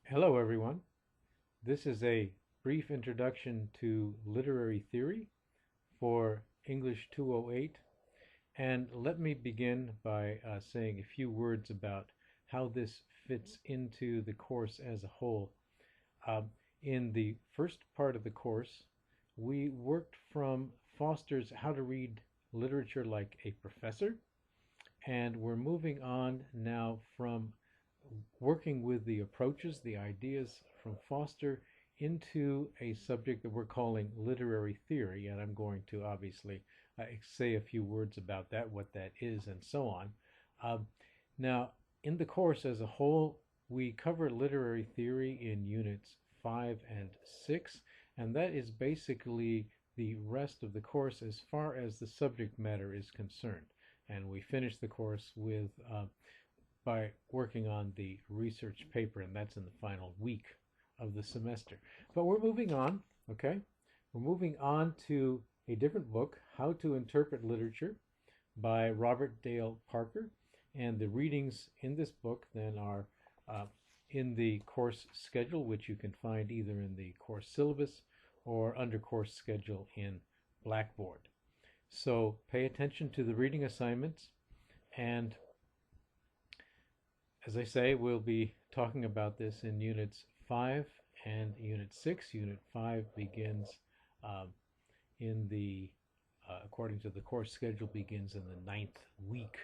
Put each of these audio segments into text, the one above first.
Hello, everyone. This is a brief introduction to literary theory for English 208. And let me begin by saying a few words about how this fits into the course as a whole. Um, in the first part of the course, we worked from Foster's How to Read Literature Like a Professor, and we're moving on now from working with the approaches, the ideas from Foster into a subject that we're calling literary theory. And I'm going to obviously say a few words about that, what that is, and so on. Um, Now, in the course as a whole, we cover literary theory in units 5 and 6, and that is basically the rest of the course as far as the subject matter is concerned. And we finish the course with by working on the research paper, and that's in the final week of the semester. But we're moving on, okay? We're moving on to a different book, How to Interpret Literature by Robert Dale Parker. And the readings in this book then are uh, in the course schedule, which you can find either in the course syllabus or under course schedule in Blackboard. So pay attention to the reading assignments, and as I say, we'll be talking about this in units 5 and unit 6. Unit 5 begins um, in the, according to the course schedule, begins in the ninth week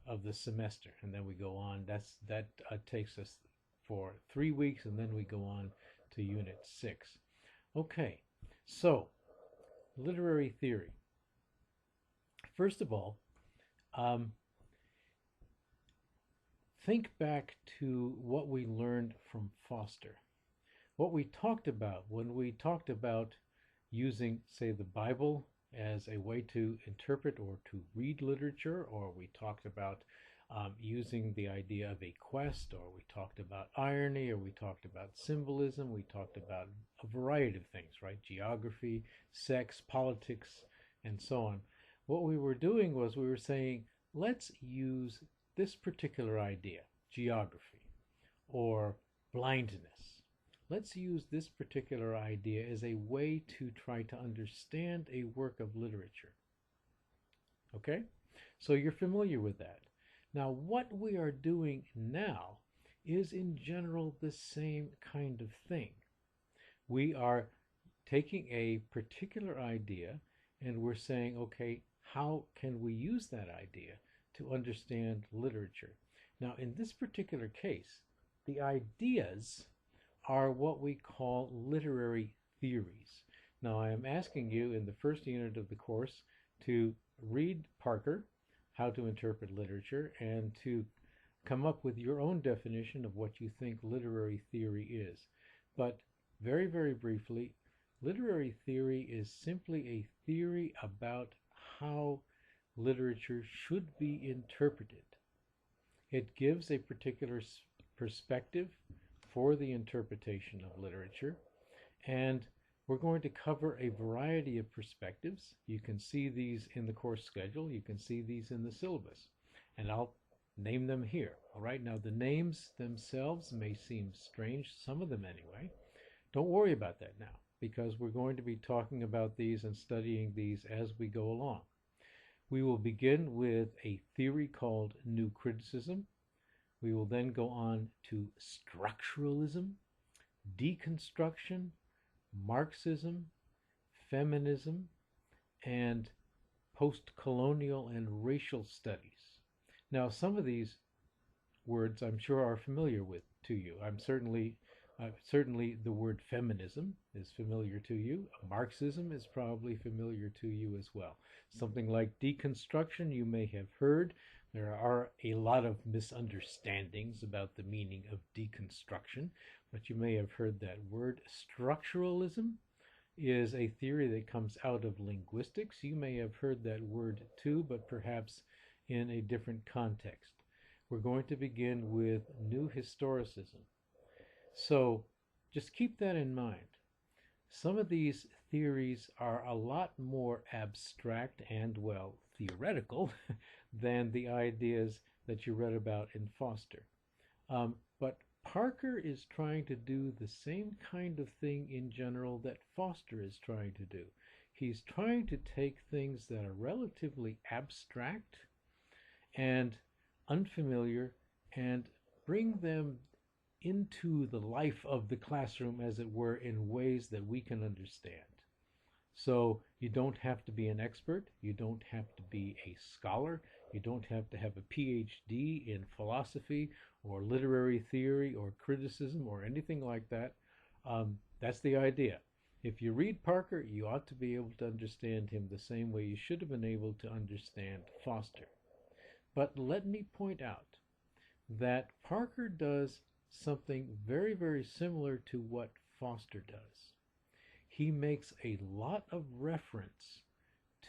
of the semester, and then we go on. That takes us for 3 weeks, and then we go on to unit 6. Okay, so literary theory. First of all, um, think back to what we learned from Foster. What we talked about when we talked about using, say, the Bible as a way to interpret or to read literature, or we talked about using the idea of a quest, or we talked about irony, or we talked about symbolism, we talked about a variety of things, right? Geography, sex, politics, and so on. What we were doing was we were saying, let's use this particular idea, geography, or blindness. Let's use this particular idea as a way to try to understand a work of literature. Okay? So you're familiar with that. Now, what we are doing now is in general the same kind of thing. We are taking a particular idea and we're saying, okay, how can we use that idea to understand literature? Now, in this particular case, the ideas are what we call literary theories. Now, I am asking you in the first unit of the course to read Parker, How to Interpret Literature, and to come up with your own definition of what you think literary theory is. But very, very briefly, literary theory is simply a theory about how literature should be interpreted. It gives a particular perspective for the interpretation of literature, and we're going to cover a variety of perspectives. You can see these in the course schedule. You can see these in the syllabus, and I'll name them here. All right, now the names themselves may seem strange, some of them anyway. Don't worry about that now, because we're going to be talking about these and studying these as we go along. We will begin with a theory called New Criticism. We will then go on to structuralism, deconstruction, Marxism, feminism, and post-colonial and racial studies. Now, some of these words I'm sure are familiar with to you. Certainly the word feminism is familiar to you. Marxism is probably familiar to you as well. Something like deconstruction you may have heard. There are a lot of misunderstandings about the meaning of deconstruction, but you may have heard that word. Structuralism is a theory that comes out of linguistics. You may have heard that word too, but perhaps in a different context. We're going to begin with New Historicism. So just keep that in mind. Some of these theories are a lot more abstract and, well, theoretical than the ideas that you read about in Foster. But Parker is trying to do the same kind of thing in general that Foster is trying to do. He's trying to take things that are relatively abstract and unfamiliar and bring them into the life of the classroom, as it were, in ways that we can understand. So you don't have to be an expert, you don't have to be a scholar, you don't have to have a PhD in philosophy or literary theory or criticism or anything like that. That's the idea. If you read Parker, you ought to be able to understand him the same way you should have been able to understand Foster. But let me point out that Parker does something very, very similar to what Foster does. He makes a lot of reference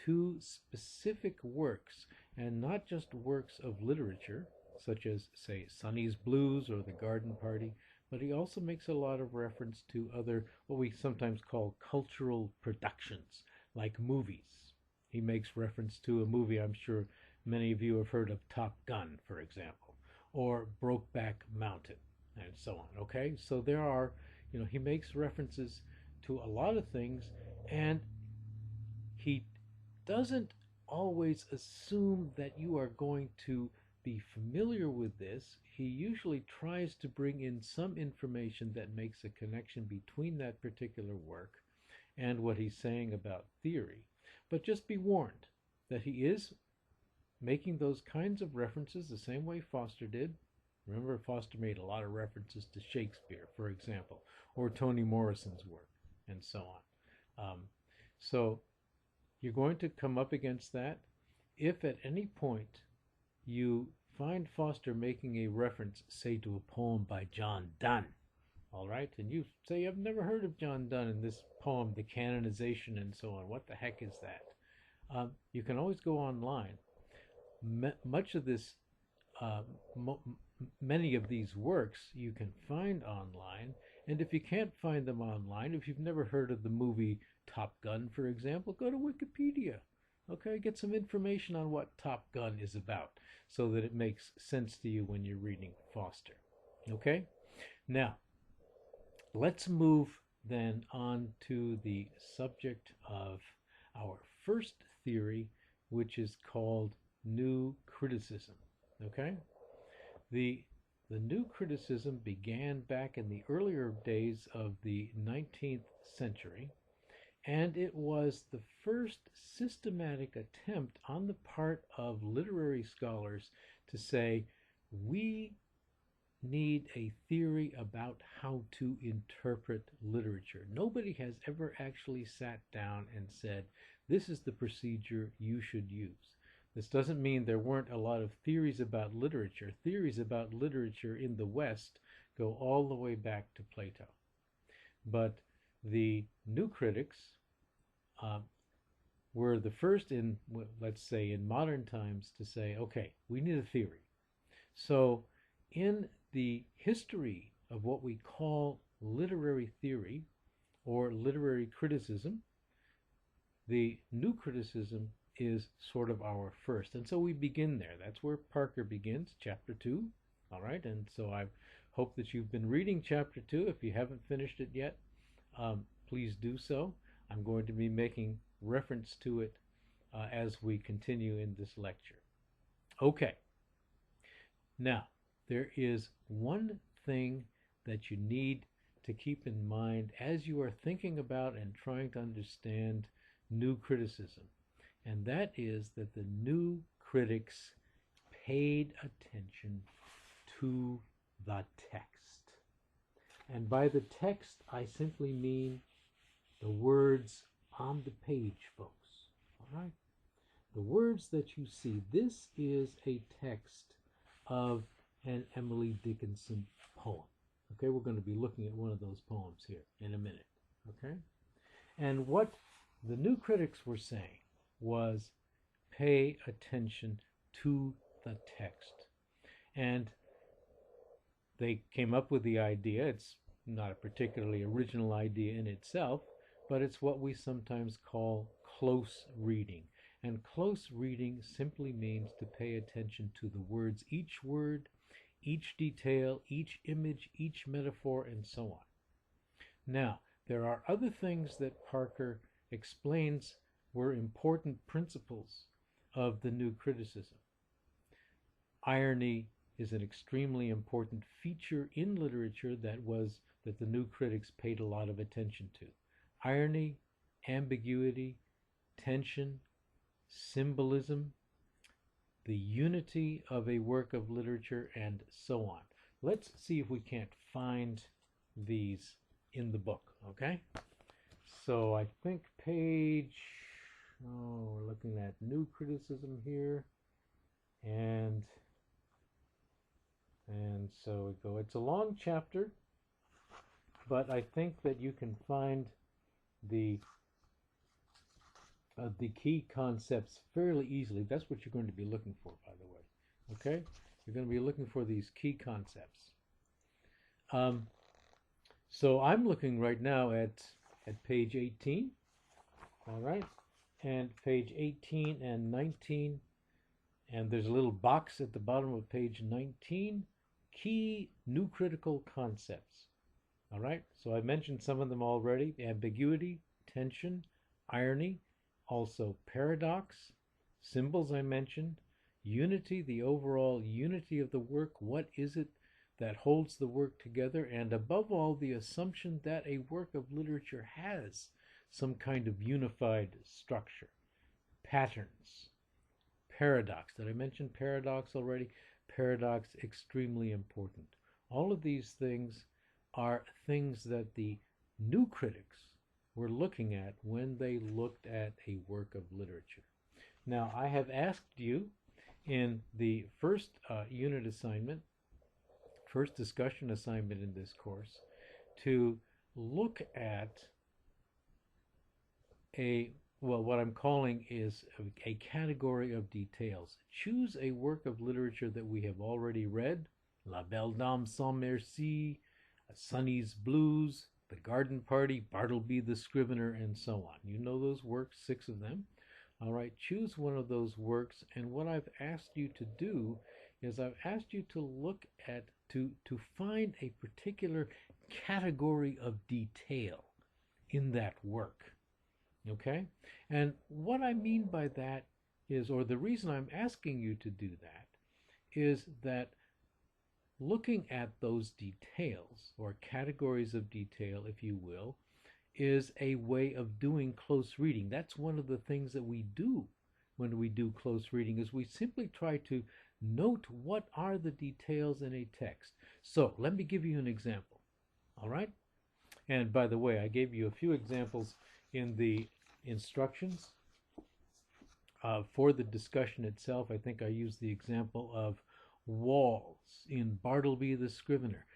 to specific works, and not just works of literature, such as, say, Sonny's Blues or The Garden Party, but he also makes a lot of reference to other, what we sometimes call cultural productions, like movies. He makes reference to a movie I'm sure many of you have heard of, Top Gun, for example, or Brokeback Mountain, and so on. Okay, so there are, he makes references to a lot of things, and he doesn't always assume that you are going to be familiar with this. He usually tries to bring in some information that makes a connection between that particular work and what he's saying about theory. But just be warned that he is making those kinds of references the same way Foster did. Remember, Foster made a lot of references to Shakespeare, for example, or Toni Morrison's work, and so on. So you're going to come up against that. If at any point you find Foster making a reference, say, to a poem by John Donne, all right, and you say, I've never heard of John Donne in this poem, The Canonization, and so on. What the heck is that? You can always go online. Much of this, many of these works you can find online, and if you can't find them online, if you've never heard of the movie Top Gun, for example, go to Wikipedia. Okay, get some information on what Top Gun is about so that it makes sense to you when you're reading Foster. Okay, now let's move then on to the subject of our first theory, which is called New Criticism. Okay, the New Criticism began back in the earlier days of the 19th century, and it was the first systematic attempt on the part of literary scholars to say, we need a theory about how to interpret literature. Nobody has ever actually sat down and said, this is the procedure you should use. This doesn't mean there weren't a lot of theories about literature. Theories about literature in the West go all the way back to Plato. But the new critics were the first in, let's say, in modern times to say, okay, we need a theory. So in the history of what we call literary theory or literary criticism, the new criticism is sort of our first. And so we begin there. That's where Parker begins, chapter 2. All right, and so I hope that you've been reading chapter 2. If you haven't finished it yet, please do so. I'm going to be making reference to it as we continue in this lecture. Okay, now there is one thing that you need to keep in mind as you are thinking about and trying to understand new criticism, and that is that the new critics paid attention to the text. And by the text, I simply mean the words on the page, folks. All right? The words that you see. This is a text of an Emily Dickinson poem. Okay, we're going to be looking at one of those poems here in a minute. Okay? And what the new critics were saying was pay attention to the text. And they came up with the idea. It's not a particularly original idea in itself, but it's what we sometimes call close reading. And close reading simply means to pay attention to the words, each word, each detail, each image, each metaphor, and so on. Now, there are other things that Parker explains were important principles of the new criticism. Irony is an extremely important feature in literature that the new critics paid a lot of attention to. Irony, ambiguity, tension, symbolism, the unity of a work of literature, and so on. Let's see if we can't find these in the book, okay? So I think page, we're looking at new criticism here, and so we go. It's a long chapter, but I think that you can find the key concepts fairly easily. That's what you're going to be looking for, by the way. Okay? You're going to be looking for these key concepts. So I'm looking right now at page 18. All right? And page 18 and 19. And there's a little box at the bottom of page 19. Key new critical concepts. All right? So I mentioned some of them already. Ambiguity, tension, irony, also paradox, symbols I mentioned, unity, the overall unity of the work. What is it that holds the work together? And above all, the assumption that a work of literature has some kind of unified structure, patterns, paradox. Did I mention paradox already? Paradox, extremely important. All of these things are things that the new critics were looking at when they looked at a work of literature. Now, I have asked you in the first unit assignment, first discussion assignment in this course, to look at what I'm calling is a category of details. Choose a work of literature that we have already read, La Belle Dame sans Merci, Sonny's Blues, The Garden Party, Bartleby the Scrivener, and so on. You know those works, 6 of them. All right, choose one of those works, and what I've asked you to do is I've asked you to look at, to find a particular category of detail in that work. Okay? And what I mean by that is, or the reason I'm asking you to do that, is that looking at those details, or categories of detail, if you will, is a way of doing close reading. That's one of the things that we do when we do close reading, is we simply try to note what are the details in a text. So let me give you an example. All right? And by the way, I gave you a few examples in the instructions. For the discussion itself, I think I used the example of walls in Bartleby the Scrivener.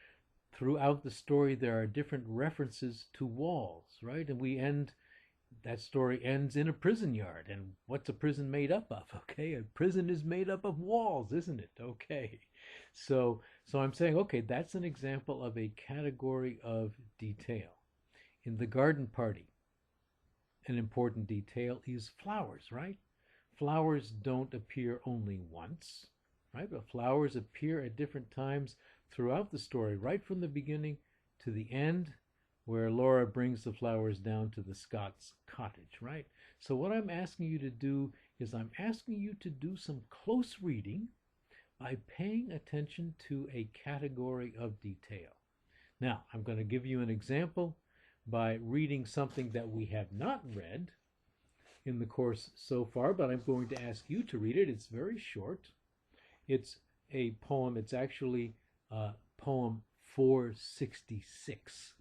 Throughout the story, there are different references to walls, right? And that story ends in a prison yard. And what's a prison made up of? Okay, a prison is made up of walls, isn't it? Okay, so I'm saying, okay, that's an example of a category of detail. In The Garden Party, an important detail is flowers, right? Flowers don't appear only once, right? But flowers appear at different times throughout the story, right from the beginning to the end, where Laura brings the flowers down to the Scots cottage, right? So what I'm asking you to do is I'm asking you to do some close reading by paying attention to a category of detail. Now, I'm going to give you an example by reading something that we have not read in the course so far, but I'm going to ask you to read it. It's very short. It's a poem. It's actually poem 466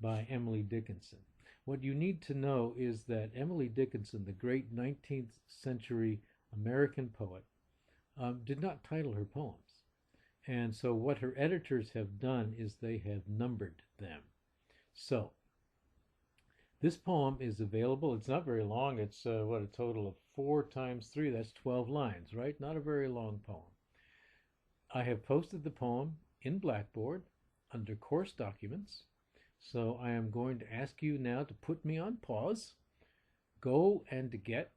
by Emily Dickinson. What you need to know is that Emily Dickinson, the great 19th century American poet, did not title her poems. And so what her editors have done is they have numbered them. So this poem is available. It's not very long. It's a total of 4 times 3. That's 12 lines, right? Not a very long poem. I have posted the poem in Blackboard under course documents. So I am going to ask you now to put me on pause. Go and get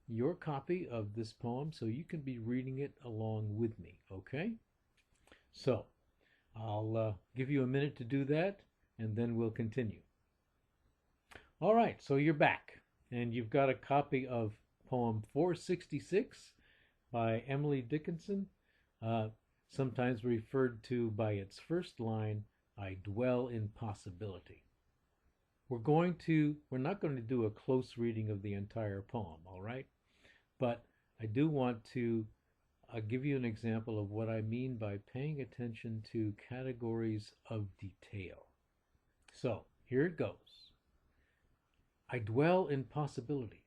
your copy of this poem so you can be reading it along with me, okay? So I'll give you a minute to do that, and then we'll continue. All right, so you're back, and you've got a copy of poem 466 by Emily Dickinson, uh, sometimes referred to by its first line, I dwell in possibility. We're not going to do a close reading of the entire poem, all right? But I do want to give you an example of what I mean by paying attention to categories of detail. So here it goes. I dwell in possibility,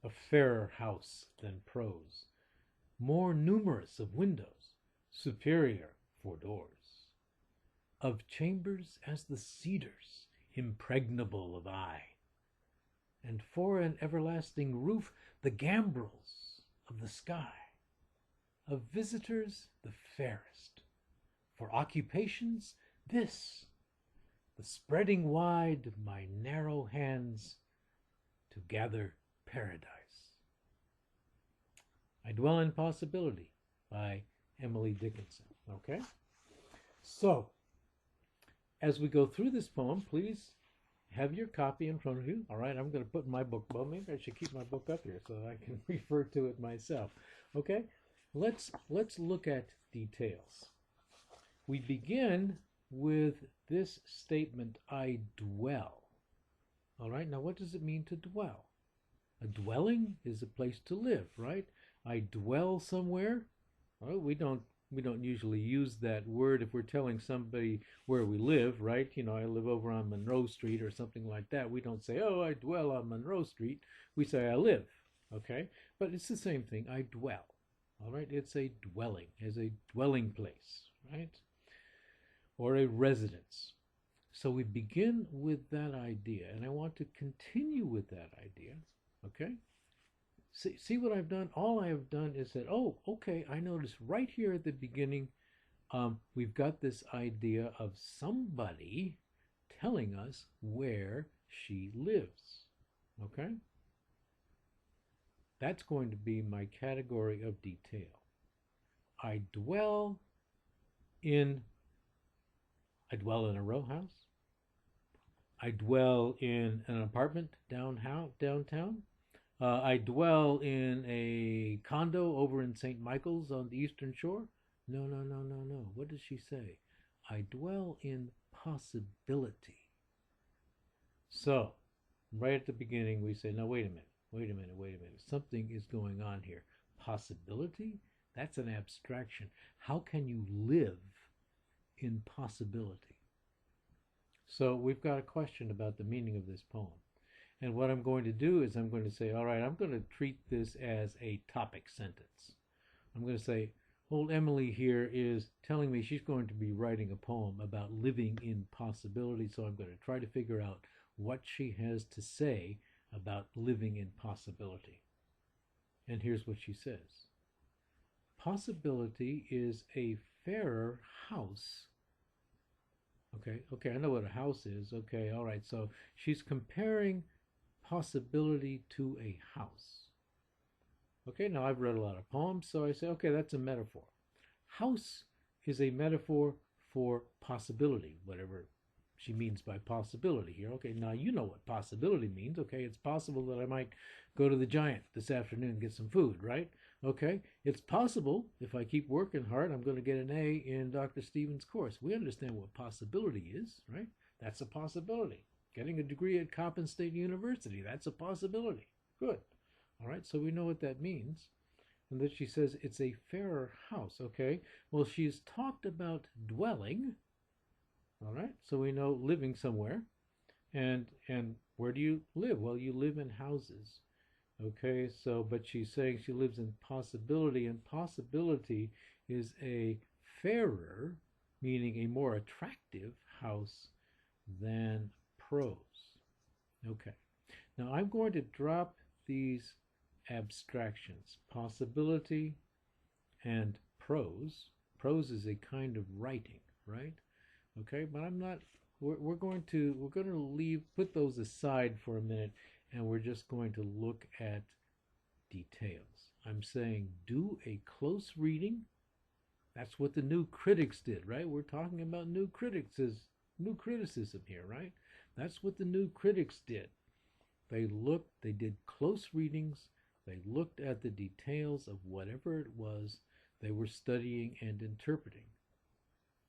a fairer house than prose, more numerous of windows, superior for doors, of chambers as the cedars, impregnable of eye, and for an everlasting roof the gambrels of the sky, of visitors the fairest, for occupations this, the spreading wide my narrow hands to gather paradise. I Dwell in Possibility by Emily Dickinson. Okay? So, as we go through this poem, please have your copy in front of you. All right, I'm going to put my book. Well, maybe I should keep my book up here so that I can refer to it myself. Okay? Let's look at details. We begin with this statement, I dwell. All right, now what does it mean to dwell? A dwelling is a place to live, right? I dwell somewhere. Well, we don't usually use that word if we're telling somebody where we live, right? You know, I live over on Monroe Street or something like that. We don't say, oh, I dwell on Monroe Street. We say, I live, okay? But it's the same thing, I dwell, all right? It's a dwelling, as a dwelling place, right? Or a residence. So we begin with that idea, and I want to continue with that idea, okay? See what I've done? All I have done is said, oh, okay, I noticed right here at the beginning, we've got this idea of somebody telling us where she lives, okay? That's going to be my category of detail. I dwell in a row house. I dwell in an apartment downtown. I dwell in a condo over in St. Michael's on the Eastern Shore. No. What does she say? I dwell in possibility. So, right at the beginning, we say, now wait a minute. Something is going on here. Possibility? That's an abstraction. How can you live in possibility? So we've got a question about the meaning of this poem. And what I'm going to do is I'm going to say, all right, I'm going to treat this as a topic sentence. I'm going to say, old Emily here is telling me she's going to be writing a poem about living in possibility, so I'm going to try to figure out what she has to say about living in possibility. And here's what she says. Possibility is a fairer house. Okay, I know what a house is. Okay, all right, so she's comparing possibility to a house. Okay, now I've read a lot of poems, so I say, okay, that's a metaphor. House is a metaphor for possibility, whatever she means by possibility here. Okay, now you know what possibility means. Okay, it's possible that I might go to the Giant this afternoon and get some food, right? Okay, it's possible if I keep working hard, I'm going to get an A in Dr. Stevens' course. We understand what possibility is, right? That's a possibility. Getting a degree at Coppin State University, that's a possibility. Good. All right, so we know what that means. And then she says it's a fairer house. Okay, well, she's talked about dwelling. All right, so we know living somewhere. And where do you live? Well, you live in houses. Okay, so, but she's saying she lives in possibility, and possibility is a fairer, meaning a more attractive house than prose. Okay, now I'm going to drop these abstractions, possibility and prose. Prose is a kind of writing, right? Okay, but I'm not, we're going to put those aside for a minute, and we're just going to look at details. I'm saying do a close reading That's what the new critics did, right? We're talking about new criticism here, right? That's what the new critics did. They did close readings, they looked at the details of whatever it was they were studying and interpreting.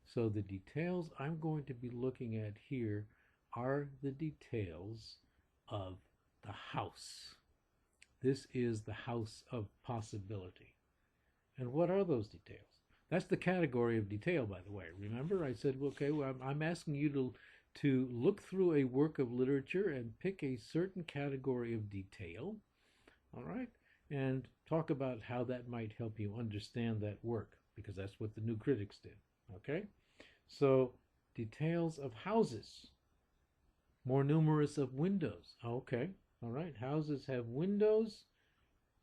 So the details I'm going to be looking at here are the details of the house. This is the house of possibility. And what are those details? That's the category of detail, by the way. Remember, I said, okay, well, I'm asking you to look through a work of literature and pick a certain category of detail, all right, and talk about how that might help you understand that work, because that's what the new critics did, okay? So, details of houses, more numerous of windows, okay, all right, houses have windows,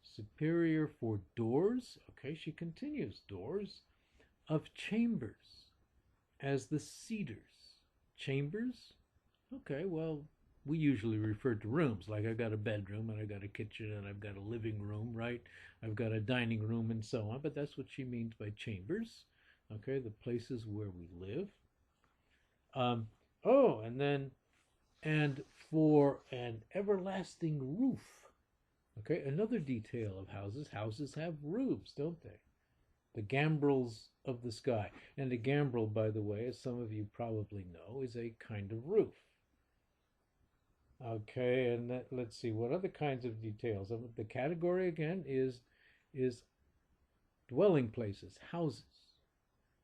superior for doors, okay, she continues, doors, of chambers, as the cedars. Chambers? Okay, well, we usually refer to rooms, like I've got a bedroom and I've got a kitchen and I've got a living room, right? I've got a dining room and so on, but that's what she means by chambers, okay, the places where we live. Oh, and for an everlasting roof, okay, another detail of houses. Houses have roofs, don't they? The gambrels of the sky. And a gambrel, by the way, as some of you probably know, is a kind of roof. Okay, and let's see, what other kinds of details? The category again is dwelling places, houses.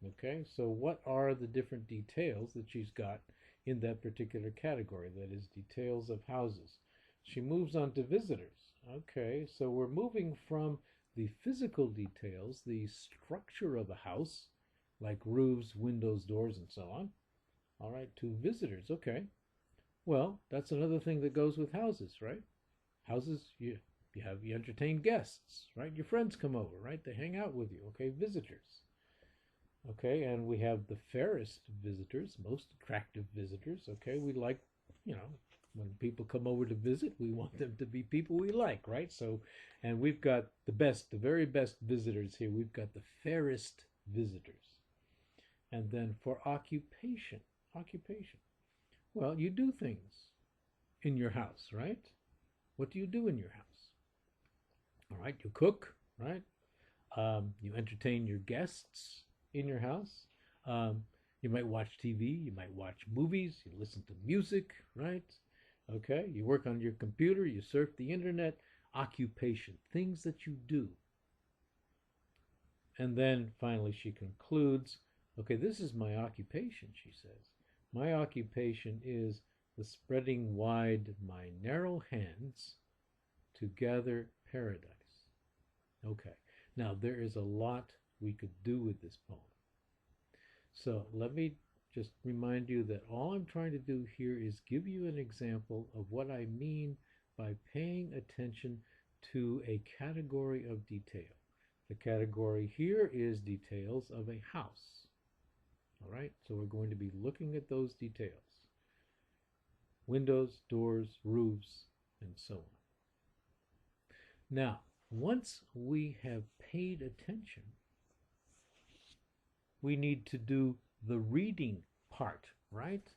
Okay, so what are the different details that she's got in that particular category? That is details of houses. She moves on to visitors. Okay, so we're moving from the physical details, the structure of a house, like roofs, windows, doors, and so on, all right, to visitors. Okay, well, that's another thing that goes with houses, right? Houses, you entertain guests, right? Your friends come over, right? They hang out with you, okay? Visitors. Okay, and we have the fairest visitors, most attractive visitors, okay? We like, when people come over to visit, we want them to be people we like, right? So, and we've got the very best visitors here. We've got the fairest visitors. And then for occupation, well, you do things in your house, right? What do you do in your house? All right, you cook, right? You entertain your guests in your house. You might watch TV, you might watch movies, you listen to music, right? Okay, you work on your computer, you surf the internet. Occupation, things that you do. And then finally she concludes, okay, this is my occupation, she says. My occupation is the spreading wide my narrow hands to gather paradise. Okay, now there is a lot we could do with this poem. So let me just remind you that all I'm trying to do here is give you an example of what I mean by paying attention to a category of detail. The category here is details of a house. All right, so we're going to be looking at those details. Windows, doors, roofs, and so on. Now, once we have paid attention, we need to do the reading part, right?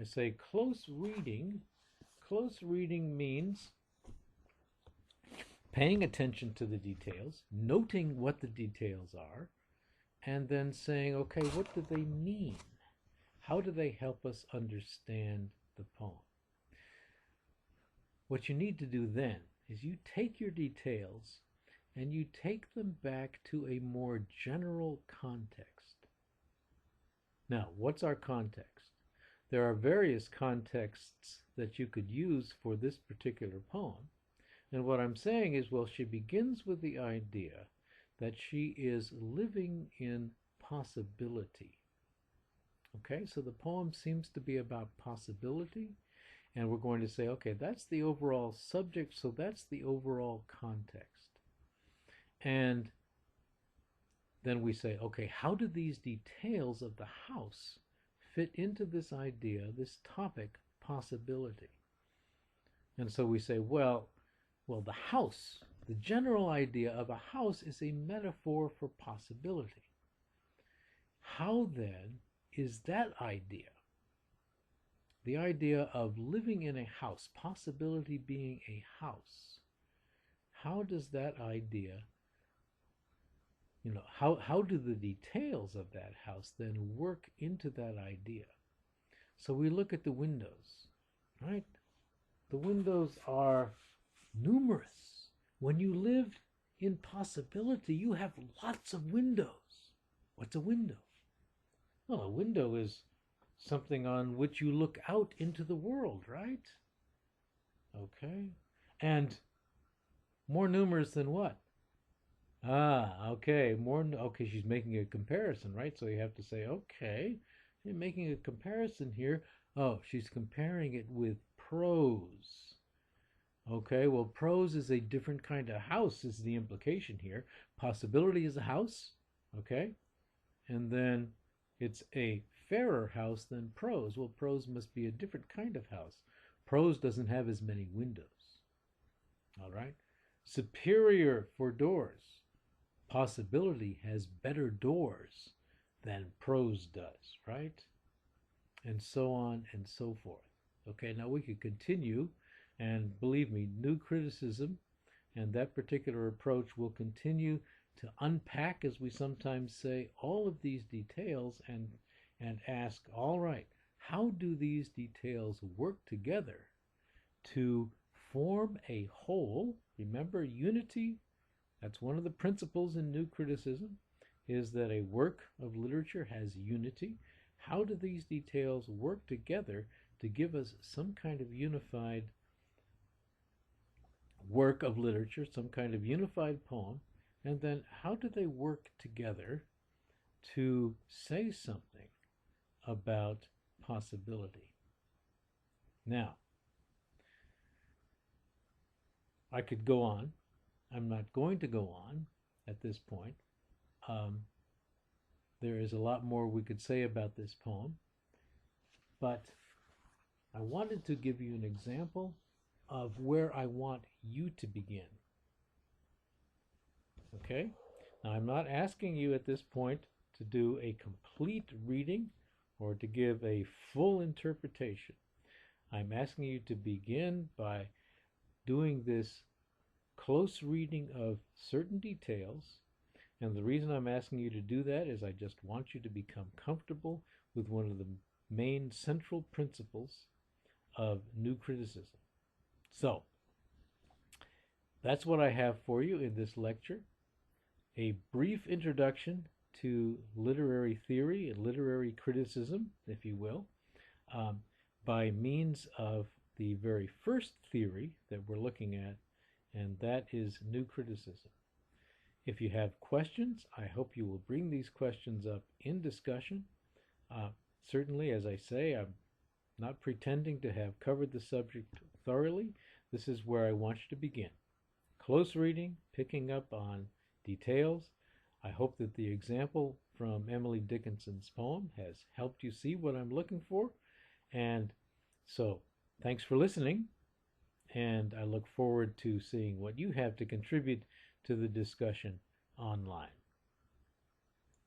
I say close reading. Close reading means paying attention to the details, noting what the details are, and then saying, okay, what do they mean? How do they help us understand the poem? What you need to do then is you take your details and you take them back to a more general context. Now, what's our context? There are various contexts that you could use for this particular poem. And what I'm saying is, well, she begins with the idea that she is living in possibility. Okay, so the poem seems to be about possibility, and we're going to say, okay, that's the overall subject, so that's the overall context. And then we say, okay, how do these details of the house fit into this idea, this topic, possibility? And so we say, well, the house, the general idea of a house is a metaphor for possibility. How then is that idea, the idea of living in a house, possibility being a house, how does that idea, how do the details of that house then work into that idea? So we look at the windows, right? The windows are numerous. When you live in possibility, you have lots of windows. What's a window? Well, a window is something on which you look out into the world, right? Okay. And more numerous than what? Ah, okay. Okay, she's making a comparison, right? So you have to say, okay, you're making a comparison here. Oh, she's comparing it with prose. Okay, well, prose is a different kind of house, is the implication here. Possibility is a house, okay? And then it's a fairer house than prose. Well, prose must be a different kind of house. Prose doesn't have as many windows, all right? Superior for doors. Possibility has better doors than prose does, right? And so on and so forth. Okay, now we could continue, and believe me, new criticism and that particular approach will continue to unpack, as we sometimes say, all of these details and ask, all right, how do these details work together to form a whole? Remember, unity, that's one of the principles in new criticism, is that a work of literature has unity. How do these details work together to give us some kind of unified work of literature, some kind of unified poem? And then how do they work together to say something about possibility? Now, I could go on. I'm not going to go on at this point. There is a lot more we could say about this poem, but I wanted to give you an example of where I want you to begin. Okay? Now, I'm not asking you at this point to do a complete reading or to give a full interpretation. I'm asking you to begin by doing this close reading of certain details. And the reason I'm asking you to do that is I just want you to become comfortable with one of the main central principles of new criticism. So, that's what I have for you in this lecture. A brief introduction to literary theory and literary criticism, if you will, by means of the very first theory that we're looking at, and that is new criticism. If you have questions, I hope you will bring these questions up in discussion. Certainly, as I say, I'm not pretending to have covered the subject thoroughly. This is where I want you to begin. Close reading, picking up on details. I hope that the example from Emily Dickinson's poem has helped you see what I'm looking for. And so, thanks for listening. And I look forward to seeing what you have to contribute to the discussion online.